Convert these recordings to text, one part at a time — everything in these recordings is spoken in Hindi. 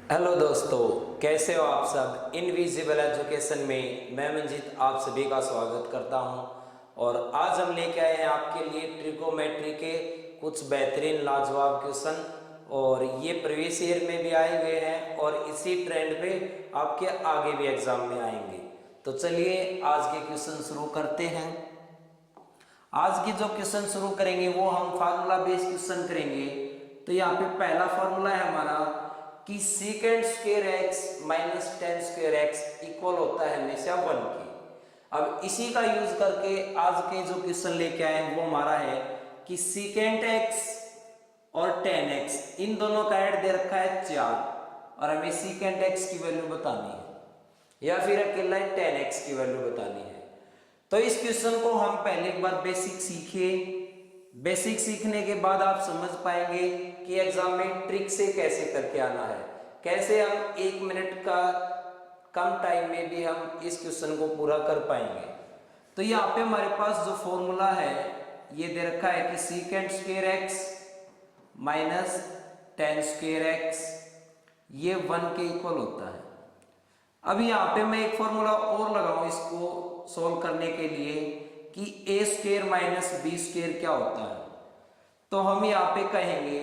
हेलो दोस्तों, कैसे हो आप सब। इनविजिबल एजुकेशन में मैं मंजीत आप सभी का स्वागत करता हूं। और आज हम लेके आए हैं आपके लिए ट्रिगोमेट्री के कुछ बेहतरीन लाजवाब क्वेश्चन। और ये प्रीवियस ईयर में भी आए हुए हैं और इसी ट्रेंड पे आपके आगे भी एग्जाम में आएंगे। तो चलिए आज के क्वेश्चन शुरू करते हैं। आज के जो क्वेश्चन शुरू करेंगे वो हम फार्मूला बेस्ड क्वेश्चन करेंगे। तो यहाँ पे पहला फार्मूला है हमारा कि secant square x minus ten square x equal होता है हमेशा 1 के। अब इसी का यूज करके आज के जो क्वेश्चन लेके आए वो हमारा है कि सीकेंड एक्स और टेन एक्स इन दोनों का ऐड दे रखा है 4 और हमें सीकेंड एक्स की वैल्यू बतानी है या फिर अकेला टेन एक्स की वैल्यू बतानी है। तो इस क्वेश्चन को हम पहले एक बार बेसिक सीखे। बेसिक सीखने के बाद आप समझ पाएंगे कि एग्जाम में ट्रिक से कैसे करके आना है, कैसे हम 1 मिनट का कम टाइम में भी हम इस क्वेश्चन को पूरा कर पाएंगे। तो यहाँ पे हमारे पास जो फॉर्मूला है ये दे रखा है कि secant square x minus ten square x ये 1 के इक्वल होता है। अब यहाँ पे मैं एक फॉर्मूला और लगाऊं इसको सोल्व करने के लिए कि ए स्क्वायर माइनस बी स्क्वायर क्या होता है। तो हम यहाँ पे कहेंगे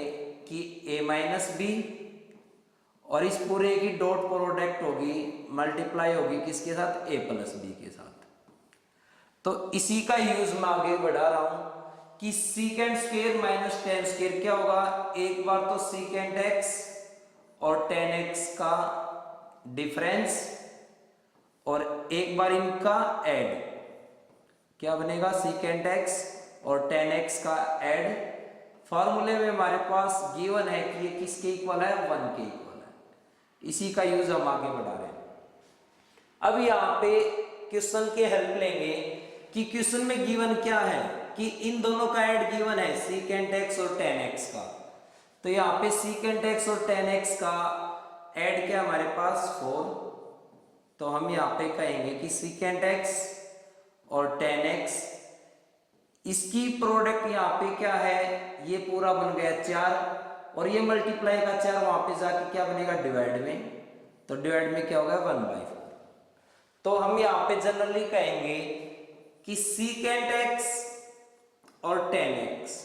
कि ए माइनस बी और इस पूरे की डॉट प्रोडक्ट होगी, मल्टीप्लाई होगी किसके साथ, ए प्लस बी के साथ। तो इसी का यूज मैं आगे बढ़ा रहा हूं कि secant square minus ten square क्या होगा। एक बार तो सीकेंड एक्स और टेन एक्स का डिफरेंस और एक बार इनका ऐड क्या बनेगा, सीकेंड एक्स और टेन एक्स का ऐड। फॉर्मूले में हमारे पास गिवन है कि ये किसके इक्वल है, 1 के इक्वल है। इसी का यूज हम आगे बढ़ा रहे हैं। अब यहाँ पे क्वेश्चन के हेल्प लेंगे कि क्वेश्चन में गिवन क्या है कि इन दोनों का ऐड गिवन है सीकेंड एक्स और टेन एक्स का। तो यहाँ पे सीकेंड एक्स और टेन एक्स का ऐड क्या हमारे पास 4। तो हम यहाँ पे कहेंगे कि सीकेंड एक्स और टेन एक्स इसकी प्रोडक्ट यहाँ पे क्या है, ये पूरा बन गया 4 और ये मल्टीप्लाई का 4 वहां पे जाके क्या बनेगा, डिवाइड में। तो डिवाइड में क्या होगा, 1/4। तो हम यहाँ पे जनरली कहेंगे कि सीकेंड एक्स और टेन एक्स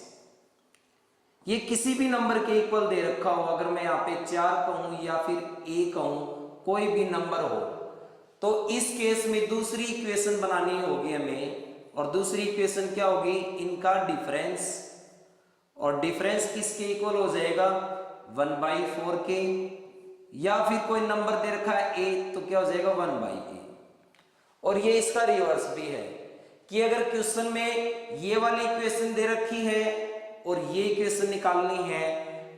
ये किसी भी नंबर के इक्वल दे रखा हो। अगर मैं यहाँ पे 4 कहूं या फिर a कहूं, कोई भी नंबर हो, तो इस केस में दूसरी इक्वेशन बनानी होगी हमें। और दूसरी इक्वेशन क्या होगी, इनका डिफरेंस। और डिफरेंस किसके इक्वल हो जाएगा, 1/4 के। या फिर कोई नंबर दे रखा है a तो क्या हो जाएगा, 1/a। और ये इसका रिवर्स भी है कि अगर क्वेश्चन में ये वाली इक्वेशन दे रखी है और ये इक्वेशन निकालनी है,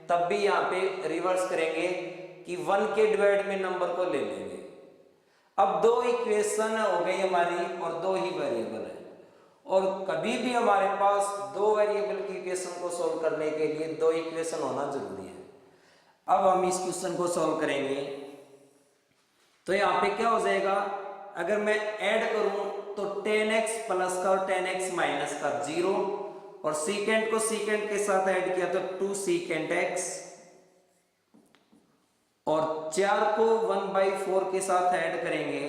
तब भी यहाँ पे रिवर्स करेंगे कि 1 के डिवाइड में नंबर को ले लेंगे। अब 2 इक्वेशन हो गई हमारी और 2 ही वेरिएबल है। और कभी भी हमारे पास 2 वेरिएबल की इक्वेशन को सोल्व करने के लिए 2 इक्वेशन होना जरूरी है। अब हम इस क्वेश्चन को सोल्व करेंगे। तो यहाँ पे क्या हो जाएगा, अगर मैं ऐड करूं तो 10x प्लस का और 10x माइनस का 0 और सीकेंड को सीकेंड के साथ ऐड किया तो 2 सीकेंड x और 4 को 1/4 के साथ ऐड करेंगे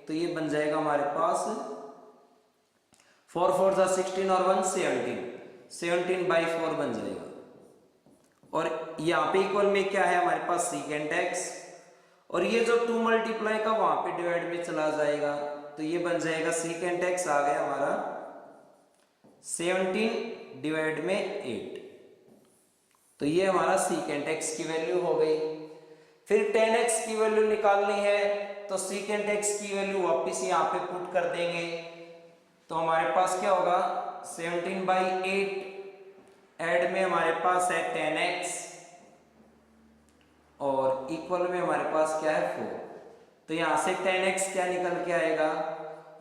तो ये बन जाएगा हमारे पास 4 4 जा 16 और 1 17/4 बन जाएगा। और यहाँ पे इक्वल में क्या है हमारे पास, सीकेंड x और ये जो 2 मल्टीप्लाई का वहां पे डिवाइड में चला जाएगा तो ये बन जाएगा सीकेंड x आ गया हमारा 17 डिवाइड में 8। तो ये हमारा सीकेंड x की वैल्यू हो गई। फिर 10x की वैल्यू निकालनी है तो सीकेंड x की वैल्यू वापस यहाँ पे पुट कर देंगे। तो हमारे पास क्या होगा, 17/8 ऐड में हमारे पास है 10x और इक्वल में हमारे पास क्या है 4। तो यहां से 10x क्या निकल के आएगा,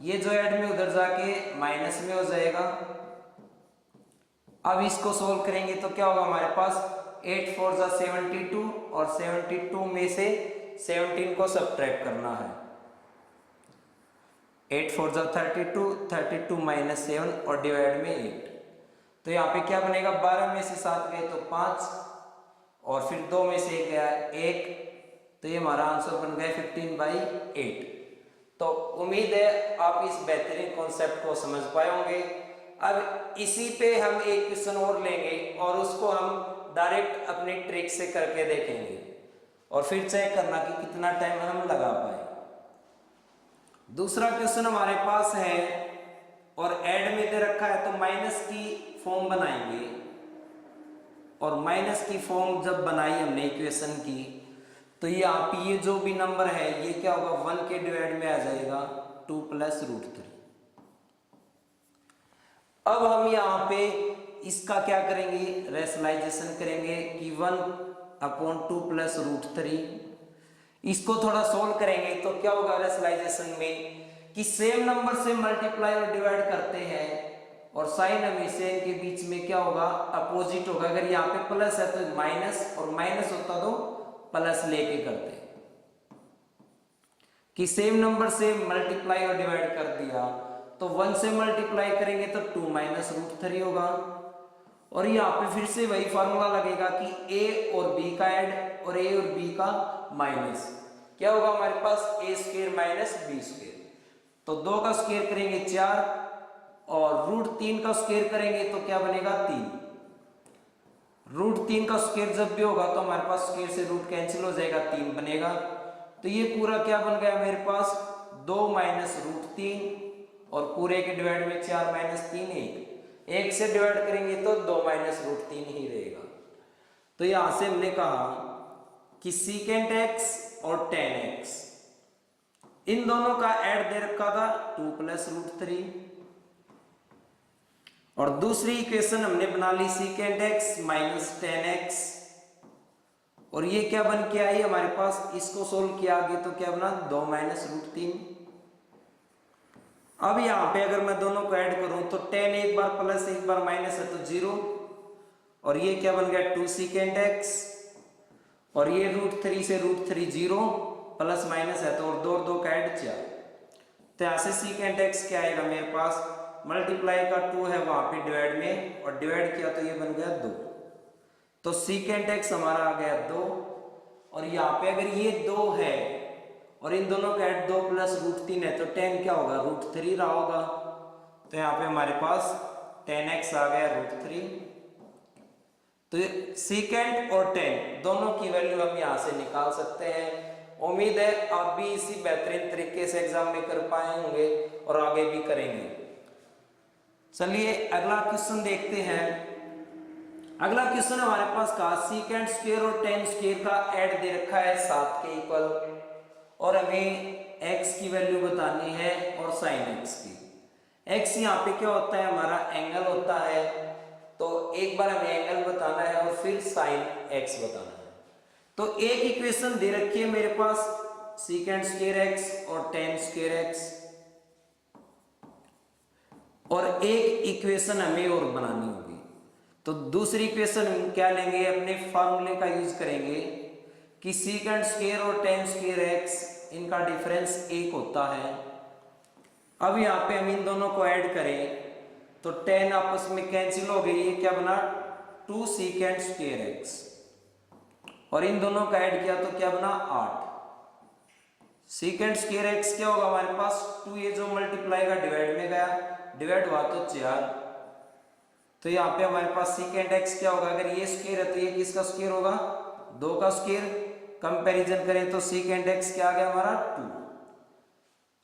ये जो ऐड में उधर जाके माइनस में हो जाएगा। अब इसको सोल्व करेंगे तो क्या होगा हमारे पास 8 4 जा 72 और 72 में से 17 को सब्ट्रैक्ट करना है। 8 4 जा 32, 32 माइनस 7 और डिवाइड में 8। तो यहाँ पे क्या बनेगा, 12 में से 7 गए तो 5 और फिर 2 में से 1 गया 1। तो ये हमारा आंसर बन गया 15/8। तो उम्मीद है आप इस बेहतरीन कॉन्सेप्ट को समझ पाए होंगे। अब इसी पे हम एक क्वेश्चन और लेंगे और उसको हम डायरेक्ट अपनी ट्रिक से करके देखेंगे और फिर चेक करना कि कितना टाइम हम लगा पाए। दूसरा क्वेश्चन हमारे पास है और ऐड में दे रखा है, तो माइनस की फॉर्म बनाएंगे और माइनस की फॉर्म जब बनाई हमने इक्वेशन की, तो यहाँ पे ये जो भी नंबर है ये क्या होगा 1 के डिवाइड में आ जाएगा 2 + √3। अब हम यहाँ पे इसका क्या करेंगे, रेशनलाइजेशन करेंगे कि 1/2 + √3। इसको थोड़ा सोल्व करेंगे तो क्या होगा रेशनलाइजेशन में कि सेम नंबर से मल्टीप्लाई और डिवाइड करते हैं और साइन हमेशा इनके बीच में क्या होगा, अपोजिट होगा। अगर यहाँ पे प्लस है तो माइनस, और माइनस होता तो प्लस लेके करते हैं कि सेम नंबर से मल्टीप्लाई और डिवाइड कर दिया तो 1 से मल्टीप्लाई करेंगे तो 2 - √3 होगा। और यहाँ पे फिर से वही फार्मूला लगेगा कि a और b का ऐड और a और b का माइनस, क्या होगा हमारे पास a² - b²। तो 2 का स्क्वायर करेंगे 4 और √3 का स्क्वायर करेंगे तो क्या बनेगा 3। √3 का स्क्वायर जब भी होगा तो हमारे पास स्क्वायर से रूट कैंसिल हो जाएगा, 3 बनेगा। तो ये पूरा क्या बन गया मेरे पास 2 - √3 और पूरे के डिवाइड में 4 - 3 1 से डिवाइड करेंगे तो 2 - √3 ही रहेगा। तो यहां से हमने कहा कि secant x और tan x इन दोनों का ऐड दे रखा था 2 + √3 और दूसरी इक्वेशन हमने बना ली secant x - tan x और ये क्या बन के आई हमारे पास, इसको सोल्व किया आगे तो क्या बना 2 - √3। अब यहां पे अगर मैं दोनों को ऐड करूं तो tan एक बार प्लस एक बार माइनस है तो 0 और ये क्या बन गया 2 secant x और ये √3 से √3 0 प्लस माइनस है तो और 2 और 2 का ऐड 4। तो यहां से secant x क्या आएगा मेरे पास, मल्टीप्लाई का 2 है वहां पे डिवाइड में और डिवाइड किया तो ये बन गया 2। तो secant x हमारा आ गया 2 और यहाँ पे अगर ये 2 है और इन दोनों का ऐड 2 + √3 है तो tan क्या होगा √3 रहा होगा। तो यहाँ पे हमारे पास tan x आ गया √3। तो secant और tan दोनों की वैल्यू हम यहाँ से निकाल सकते हैं। उम्मीद है आप भी इसी बेहतरीन तरीके से एग्जाम में कर पाए होंगे और आगे भी करेंगे। चलिए अगला क्वेश्चन देखते हैं। अगला क्वेश्चन हमारे पास का secant² और tan² का ऐड दे रखा है 7 के इक्वल और हमें x की वैल्यू बतानी है और sin x की। x यहाँ पे क्या होता है हमारा एंगल होता है, तो एक बार हमें एंगल बताना है और फिर sin x बताना है। तो एक इक्वेशन दे रखी है मेरे पास secant² x और tan² x और एक इक्वेशन हमें और बनानी होगी। तो दूसरी इक्वेशन हम क्या लेंगे, अपने फार्मूले का यूज करेंगे कि secant² और tan² x इनका डिफरेंस 1 होता है। अब यहाँ पे हम इन दोनों को ऐड करें तो tan आपस में कैंसिल हो गई, ये क्या बना 2 secant² x और इन दोनों का ऐड किया तो क्या बना 8। secant² x क्या होगा हमारे पास 2, ये जो मल्टीप्लाई का डिवाइड में गया, डिवाइड हुआ तो 4। तो यहाँ पे हमारे पास secant x क्या होगा, अगर ये स्क्वायर है तो ये किसका स्क्वायर होगा 2 का स्क्वायर। कंपैरिजन करें तो secant x क्या आ गया हमारा 2।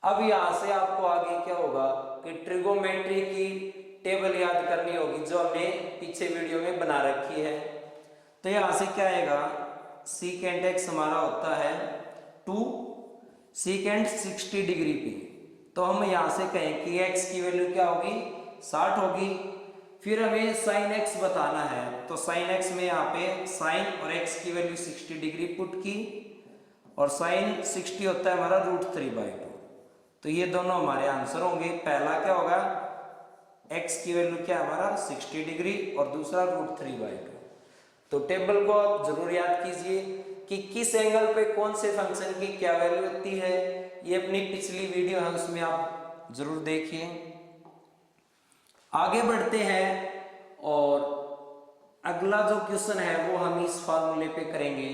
अब यहां से आपको आगे क्या होगा कि ट्रिगोमेट्री की टेबल याद करनी होगी जो हमने पीछे वीडियो में बना रखी है। तो यहां से क्या आएगा secant x हमारा होता है 2 secant 60 डिग्री पे, तो हम यहां से कहें कि x की वैल्यू क्या होगी 60 होगी। फिर हमें sin x बताना है, तो sin x में यहाँ पे sin और x की वैल्यू 60 डिग्री पुट की और sin 60 होता है हमारा √3/2। तो ये दोनों हमारे आंसर होंगे। पहला क्या होगा x की वैल्यू क्या हमारा 60 डिग्री और दूसरा √3/2। तो टेबल को आप जरूर याद कीजिए कि किस एंगल पे कौन से फंक्शन की क्या वैल्यू होती है। ये अपनी पिछली वीडियो है उसमें आप जरूर देखिए। आगे बढ़ते हैं और अगला जो क्वेश्चन है वो हम इस फार्मूले पे करेंगे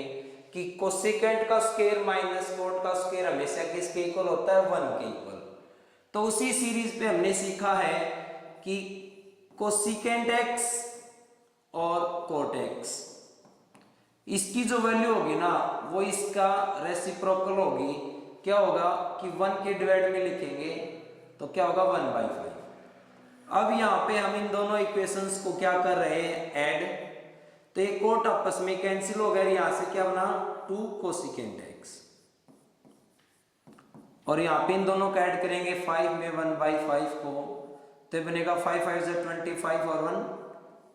कि कि कोसिकेंट का स्क्वायर माइनस कोट का स्क्वायर हमेशा किसके इक्वल होता है, 1 के इक्वल। तो उसी सीरीज पे हमने सीखा है कि कोसिकेंट एक्स और कोट एक्स, इसकी जो वैल्यू होगी ना वो इसका रेसिप्रोकल होगी। क्या होगा कि 1 के डिवाइड में लिखेंगे तो क्या होगा 1/5। अब यहाँ पे हम इन दोनों इक्वेशंस को क्या कर रहे हैं, ऐड। तो एक कोट आपस में कैंसिल हो गया, यहां से क्या बना 2 कोसिकेंट एक्स, और यहाँ पे इन दोनों को ऐड करेंगे 5 में 1/5 को, तो बनेगा 5 5 से 25 और 1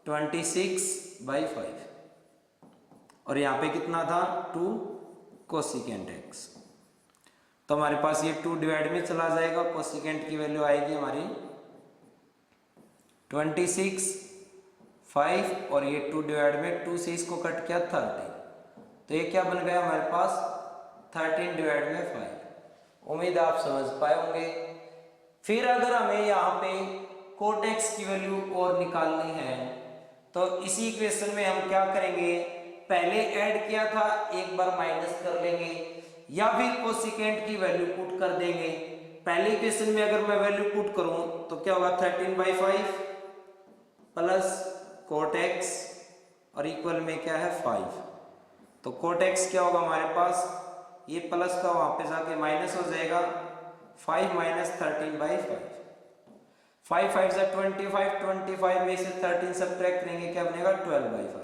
26/5, और यहाँ पे कितना था 2 कोसिकेंट एक्स। तो हमारे पास ये 2 डिवाइड में चला जाएगा, कोसिकेंट की वैल्यू आएगी हमारी 26 5, और ये 2 डिवाइड में 2 से इसको कट किया 13, तो ये क्या बन गया हमारे पास 13 डिवाइड में 5। उम्मीद आप समझ पाए होंगे। फिर अगर हमें यहाँ पे कोट एक्स की वैल्यू और निकालनी है तो इसी इक्वेशन में हम क्या करेंगे, पहले ऐड किया था एक बार माइनस कर लेंगे, या फिर कोसिकेंट की वैल्यू पुट कर देंगे। पहले इक्वेशन में अगर मैं वैल्यू पुट करूं तो क्या होगा 13/5 प्लस कोट एक्स और इक्वल में क्या है 5। तो कोट एक्स क्या होगा हमारे पास, ये प्लस का वहां पे जाके माइनस हो जाएगा, 5 माइनस 13/5, 5 5 से 25, 25 में से 13 सब्ट्रैक्ट करेंगे क्या बनेगा 12/5।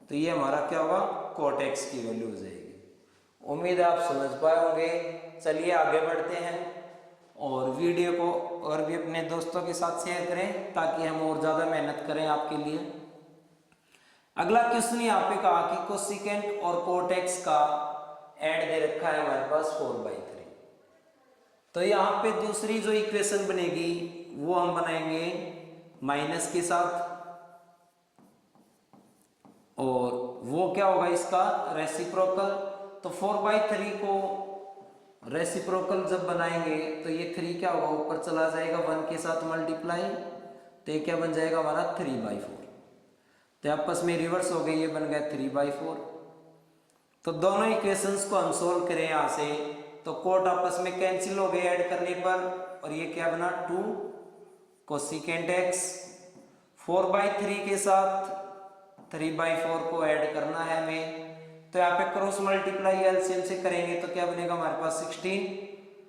तो ये हमारा क्या होगा कोट एक्स की वैल्यू हो जाएगी। उम्मीद आप समझ पाए होंगे। चलिए आगे बढ़ते हैं और वीडियो को और भी अपने दोस्तों के साथ शेयर करें ताकि हम और ज़्यादा मेहनत करें आपके लिए। अगला क्वेश्चन यहाँ पे कहा कि कोसिकेंट और कोट एक्स का ऐड दे रखा है हमारे पास 4/3। तो यहाँ पे दूसरी जो इक्वेशन बनेगी वो हम बनाएंगे माइनस के साथ, और वो क्या होगा इसका रेसिप्रोकल। तो 4/3 को रेसिप्रोकल जब बनाएंगे तो ये 3 क्या होगा ऊपर चला जाएगा 1 के साथ मल्टीप्लाई, तो ये क्या बन जाएगा हमारा 3/4। तो आपस में रिवर्स हो गई, ये बन गया 3/4। तो दोनों इक्वेशंस को हम सोल्व करें यहाँ से, तो कोट आपस में कैंसिल हो गए ऐड करने पर, और ये क्या बना 2 कोसिकेंट एक्स, 4/3 के साथ 3/4 को ऐड करना है हमें। तो यहाँ पे क्रॉस मल्टीप्लाई एलसीएम से करेंगे तो क्या बनेगा हमारे पास 16,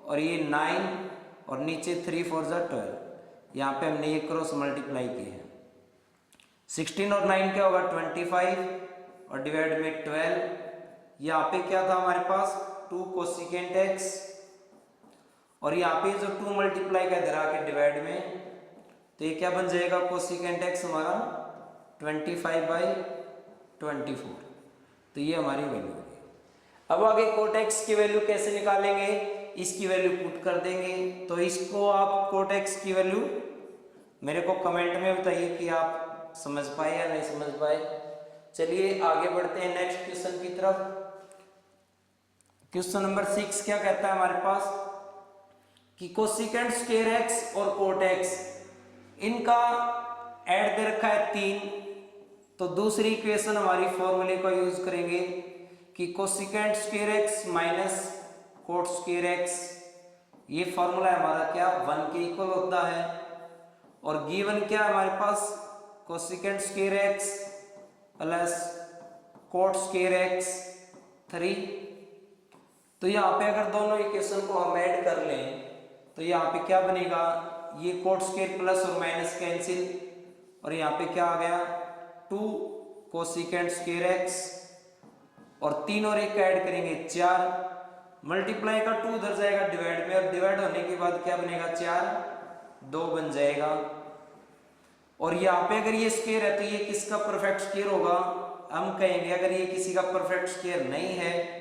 और ये 9, और नीचे 3 4 जा 12। यहाँ पे हमने ये क्रॉस मल्टीप्लाई किए हैं, 16 और 9 क्या होगा 25, और डिवाइड में 12। यहाँ पे क्या था हमारे पास 2 कोसिकेंट एक्स, और यहाँ पे जो 2 मल्टीप्लाई का इधर आके डिवाइड में, तो ये क्या बन जाएगा कोसिकेंट एक्स हमारा 25/24। तो ये हमारी वैल्यू होगी। अब आगे कोट एक्स की वैल्यू कैसे निकालेंगे, इसकी वैल्यू पुट कर देंगे। तो इसको आप कोट एक्स की वैल्यू मेरे को कमेंट में बताइए कि आप समझ पाए या नहीं समझ पाए। चलिए आगे बढ़ते हैं नेक्स्ट क्वेश्चन की तरफ। क्वेश्चन नंबर 6 क्या कहता है हमारे पास कि कोसिकेंट स्क्वायर एक्स और कोट एक्स इनका ऐड दे रखा है 3। तो दूसरी इक्वेशन हमारी फॉर्मूले का यूज करेंगे कि cosecant square x minus cot square x, ये फॉर्मूला हमारा क्या 1 के इक्वल होता है, और गिवन क्या हमारे पास cosecant square X plus cot square X 3। तो यहाँ पे अगर दोनों इक्वेशन को हम ऐड कर लें तो यहाँ पे क्या बनेगा, ये कोट स्क्वायर प्लस और माइनस कैंसिल, और यहाँ पे क्या आ गया 2 कोसिकेंट स्क्वायर एक्स, और 3 और 1 ऐड करेंगे 4, मल्टीप्लाई का 2 उधर जाएगा डिवाइड में, और डिवाइड होने के बाद क्या बनेगा 4 2 बन जाएगा। और यहाँ पे अगर ये स्क्वायर है तो ये किसका परफेक्ट स्क्वायर होगा, हम कहेंगे अगर ये किसी का परफेक्ट स्क्वायर नहीं है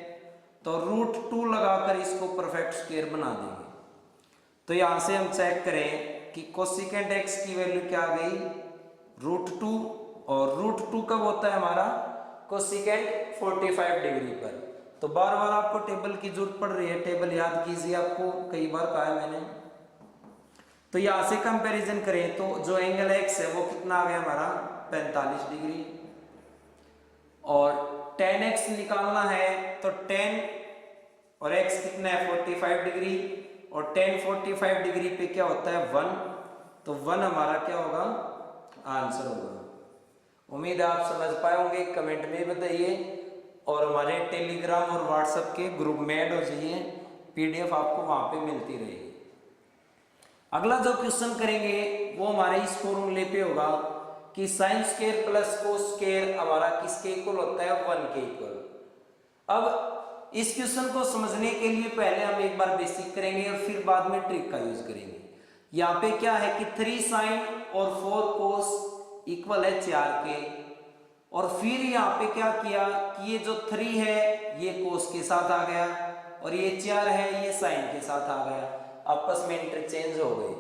तो √2 लगाकर इसको परफेक्ट स्क्वायर बना देंगे। तो यहाँ से हम चेक करें कि कोसिकेंट एक्स की वैल्यू क्या आ गई √2, और √2 कब होता है हमारा कोसिकेंट 45 डिग्री पर। तो बार बार आपको टेबल की जरूरत पड़ रही है, टेबल याद कीजिए, आपको कई बार कहा है मैंने। तो यहाँ से कंपैरिजन करें तो जो एंगल एक्स है वो कितना आ गया हमारा 45 डिग्री, और 10x निकालना है तो 10 और x कितना है 45 डिग्री, और 10 45 डिग्री पे क्या होता है 1, तो 1 हमारा क्या होगा आंसर होगा। उम्मीद है आप समझ पाए होंगे, कमेंट में बताइए और हमारे टेलीग्राम और व्हाट्सएप के ग्रुप में ऐड हो जाइए, पीडीएफ आपको वहां पे मिलती रहेगी। अगला जो क्वेश्चन करेंगे वो हमारे इस फॉर्मूले पे होगा कि sine square plus cos square हमारा किसके इक्वल होता है 1 के इक्वल। अब इस क्वेश्चन को समझने के लिए पहले हम एक बार बेसिक करेंगे और फिर बाद में ट्रिक का यूज करेंगे। यहाँ पे क्या है कि 3 साइन और 4 कोस इक्वल है 4 के, और फिर यहाँ पे क्या किया कि ये जो 3 है ये कोस के साथ आ गया और ये 4 है ये साइन के साथ आ गया, आपस में इंटरचेंज हो गए,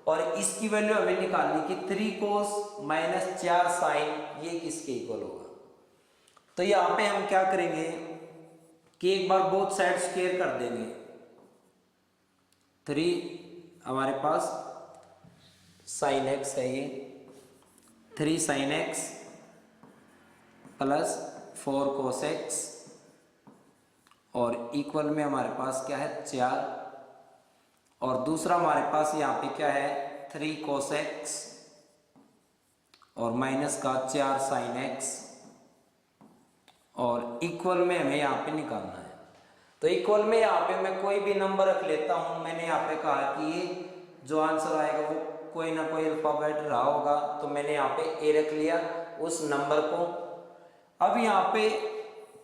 और इसकी वैल्यू हमें निकालनी कि 3 कोस माइनस 4 साइन ये किसके इक्वल होगा। तो यहाँ पे हम क्या करेंगे कि एक बार बोथ साइड स्क्वायर कर देंगे। 3 हमारे पास साइन एक्स है, ये 3 sine x plus 4 cos x, और इक्वल में हमारे पास क्या है 4, और दूसरा हमारे पास यहाँ पे क्या है 3 कोस एक्स और माइनस का 4 साइन एक्स, और इक्वल में हमें यहाँ पे निकालना है। तो इक्वल में यहाँ पे मैं कोई भी नंबर रख लेता हूँ। मैंने यहाँ पे कहा कि ये जो आंसर आएगा वो कोई ना कोई अल्फाबेट रहा होगा, तो मैंने यहाँ पे ए रख लिया उस नंबर को। अब यहाँ पे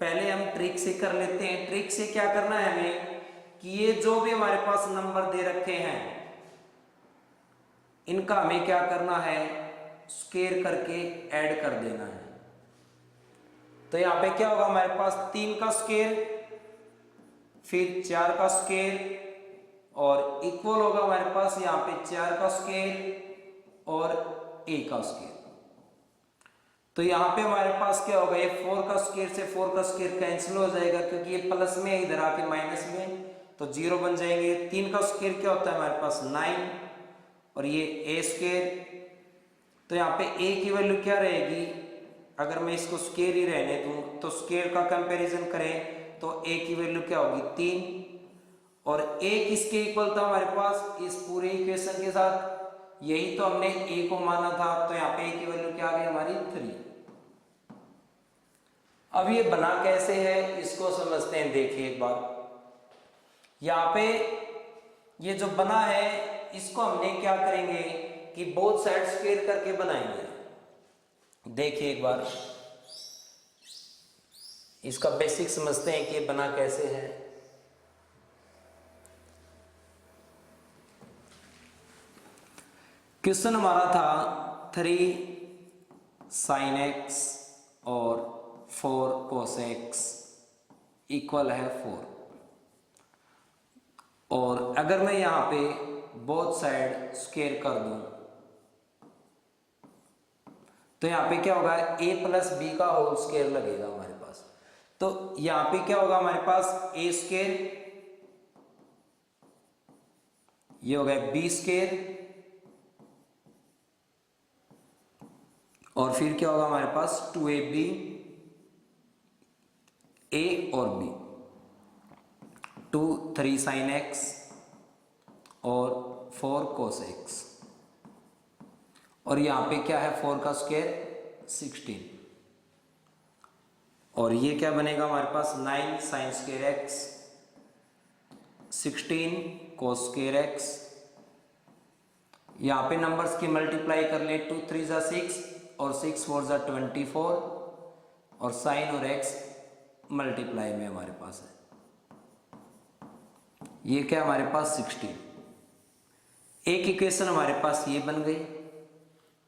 पहले हम ट्रिक से कर लेते हैं। ट्रिक से क्या करना है हमें कि ये जो भी हमारे पास नंबर दे रखे हैं इनका हमें क्या करना है स्क्वायर करके ऐड कर देना है। तो यहाँ पे क्या होगा हमारे पास 3 का स्क्वायर फिर 4 का स्क्वायर और इक्वल होगा हमारे पास यहाँ पे 4 का स्क्वायर और a का स्क्वायर। तो यहाँ पे हमारे पास क्या होगा ये 4 का स्क्वायर से 4 का स्क्वायर कैंसिल हो जाएगा क्योंकि ये प्लस में इधर आके माइनस में, तो 0 बन जाएंगे। 3 का स्क्वायर क्या होता है हमारे पास 9 और ये a स्क्वायर। तो यहाँ पे a की वैल्यू क्या रहेगी, अगर मैं इसको स्क्वायर ही रहने दूं तो स्क्वायर का कंपैरिजन करें तो a की वैल्यू क्या होगी 3, और a किसके इक्वल था हमारे पास इस पूरे इक्वेशन के साथ, यही तो हमने a को माना था। तो यहाँ पे a की वैल्यू क्या आ गई हमारी 3। अब ये बना कैसे है इसको समझते हैं। देखिए एक बार यहाँ पे ये जो बना है इसको हमने क्या करेंगे कि बोथ साइड स्क्वायर करके बनाएंगे। देखिए एक बार इसका बेसिक समझते हैं कि ये बना कैसे है। क्वेश्चन हमारा था 3 साइन एक्स और 4 कोस एक्स इक्वल है 4, और अगर मैं यहाँ पे बोथ साइड स्क्वायर कर दूं तो यहाँ पे क्या होगा a प्लस बी का होल स्क्वायर लगेगा हमारे पास। तो यहाँ पे क्या होगा हमारे पास a स्क्वायर, ये हो गया b स्क्वायर, और फिर क्या होगा हमारे पास 2ab a और b, 2 3 साइन x और 4 कोस x, और यहाँ पे क्या है 4 का स्क्वायर 16, और ये क्या बनेगा हमारे पास 9 sine square x 16 cos square x। यहाँ पे नंबर्स की मल्टीप्लाई कर ले, 2 3 जा 6 और 6 4 जा 24, और साइन और x मल्टीप्लाई में हमारे पास है, ये क्या हमारे पास 16। एक इक्वेशन हमारे पास ये बन गई।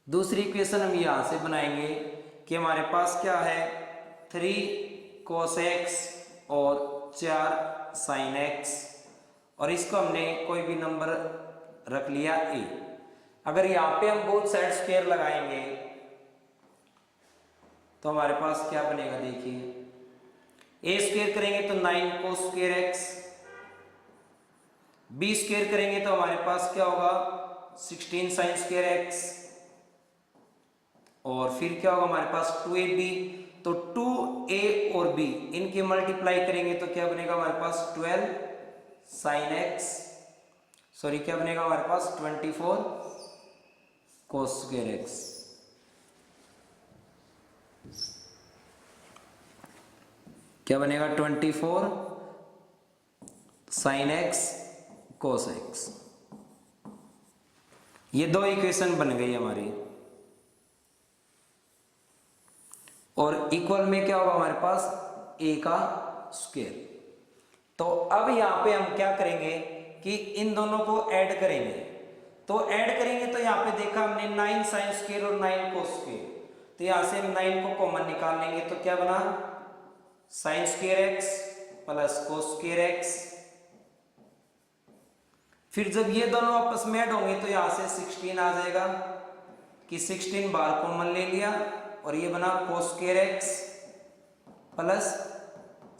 दूसरी इक्वेशन हम यहां से बनाएंगे कि हमारे पास क्या है 3 कोस एक्स और 4 साइन एक्स, और इसको हमने कोई भी नंबर रख लिया a। अगर यहाँ पे हम बोथ साइड स्क्वायर लगाएंगे तो हमारे पास क्या बनेगा, देखिए a स्क्वायर करेंगे तो 9 cos square x, b square करेंगे तो हमारे पास क्या होगा 16 साइन स्क्वायर एक्स, और फिर क्या होगा हमारे पास 2ab, तो 2a और b इनकी मल्टीप्लाई करेंगे तो क्या बनेगा हमारे पास 12 sin x, सॉरी क्या बनेगा हमारे पास 24 cos square x। क्या बनेगा 24 sin x cos x। ये दो इक्वेशन बन गई हमारी, और इक्वल में क्या होगा हमारे पास a का स्क्वायर। तो अब यहां पे हम क्या करेंगे कि इन दोनों को ऐड करेंगे। तो ऐड करेंगे तो यहां पे देखा हमने 9 sin स्क्वायर और 9 cos स्क्वायर, तो यहां से 9 को कॉमन निकाल लेंगे तो क्या बना sin square x plus cos square x। फिर जब ये दोनों आपस में ऐड होंगे तो यहां से 16 आ जाएगा कि 16 बाहर कॉमन ले लिया और ये बना cos square x plus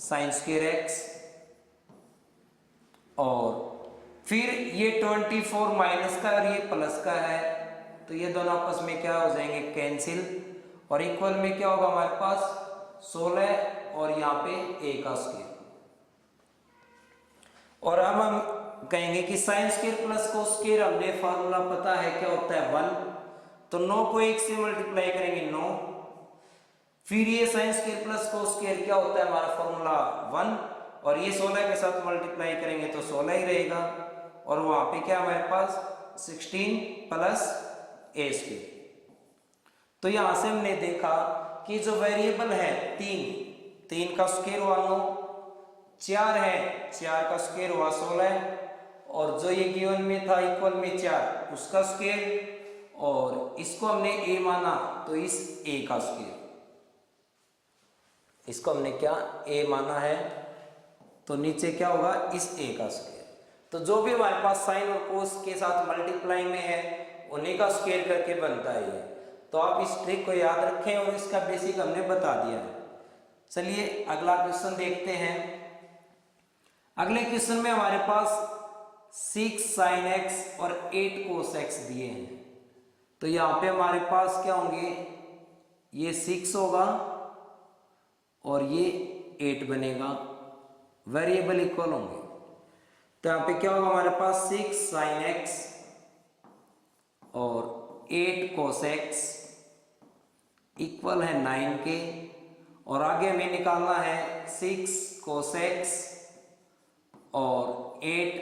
sin square x। और फिर ये 24 माइनस का और ये प्लस का है, तो ये दोनों आपस में क्या हो जाएंगे कैंसिल, और इक्वल में क्या होगा हमारे पास 16 और यहाँ पे a का स्क्वायर। और अब हम कहेंगे कि sin square plus cos square, हमने फार्मूला पता है क्या होता है 1, तो 9 को 1 से मल्टीप्लाई करेंगे 9। फिर ये sin square plus cos square क्या होता है हमारा फॉर्मूला 1, और ये 16 के साथ मल्टीप्लाई करेंगे तो 16 ही रहेगा, और वहां पे क्या हमारे पास 16 प्लस a स्क्वायर। तो यहां से हमने देखा कि जो वेरिएबल है 3 का स्क्वायर हुआ 9, 4 है 4 का स्क्वायर हुआ 16, और जो ये गिवन में था इक्वल में 4 उसका स्क्वायर, और इसको हमने a माना तो इस a का स्क्वायर, इसको हमने क्या a माना है, तो नीचे क्या होगा इस a का स्क्वायर। तो जो भी हमारे पास साइन और कोस के साथ मल्टीप्लाई में है उन्हीं का स्क्वायर करके बनता है ये। तो आप इस ट्रिक को याद रखें, और इसका बेसिक हमने बता दिया है। चलिए अगला क्वेश्चन देखते हैं। अगले क्वेश्चन में हमारे पास 6 sin x और 8 cos x दिए हैं। तो यहाँ पे हमारे पास क्या होंगे, ये 6 होगा और ये 8 बनेगा, वेरिएबल इक्वल होंगे। तो यहाँ पे क्या होगा हमारे पास 6 sin x और 8 cos x इक्वल है 9 के, और आगे हमें निकालना है 6 cos x और 8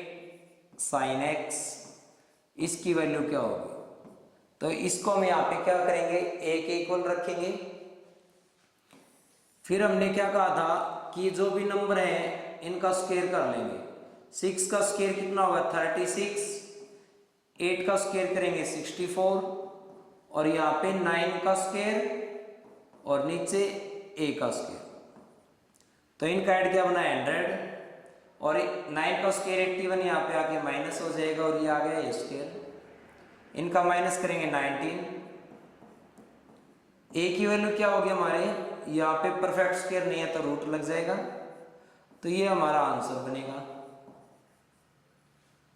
sin x, इसकी वैल्यू क्या होगी। तो इसको हम यहाँ पे क्या करेंगे a के इक्वल रखेंगे। फिर हमने क्या कहा था कि जो भी नंबर है इनका स्क्वायर कर लेंगे। 6 का स्क्वायर कितना होगा 36, 8 का स्क्वायर करेंगे 64, और यहाँ पे 9 का स्क्वायर और नीचे a का स्क्वायर, तो इनका ऐड क्या बना 100, और 9 का स्क्वायर 81 यहाँ पे आके माइनस हो जाएगा, और ये आ गया a स्क्वायर, इनका माइनस करेंगे 19। a की वैल्यू क्या होगी हमारे, यहाँ पे परफेक्ट स्क्वायर नहीं है तो रूट लग जाएगा, तो ये हमारा आंसर बनेगा।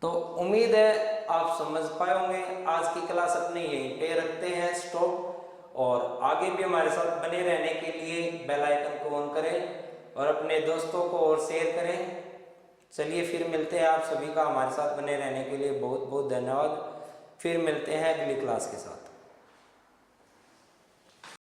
तो उम्मीद है आप समझ पाए होंगे। आज की क्लास अपने यहीं पे रखते हैं स्टॉप, और आगे भी हमारे साथ बने रहने के लिए बेल आइकन को ऑन करें और अपने दोस्तों को और शेयर करें। चलिए फिर मिलते हैं, आप सभी का हमारे साथ बने रहने के लिए बहुत बहुत धन्यवाद। फिर मिलते हैं अगली क्लास के साथ।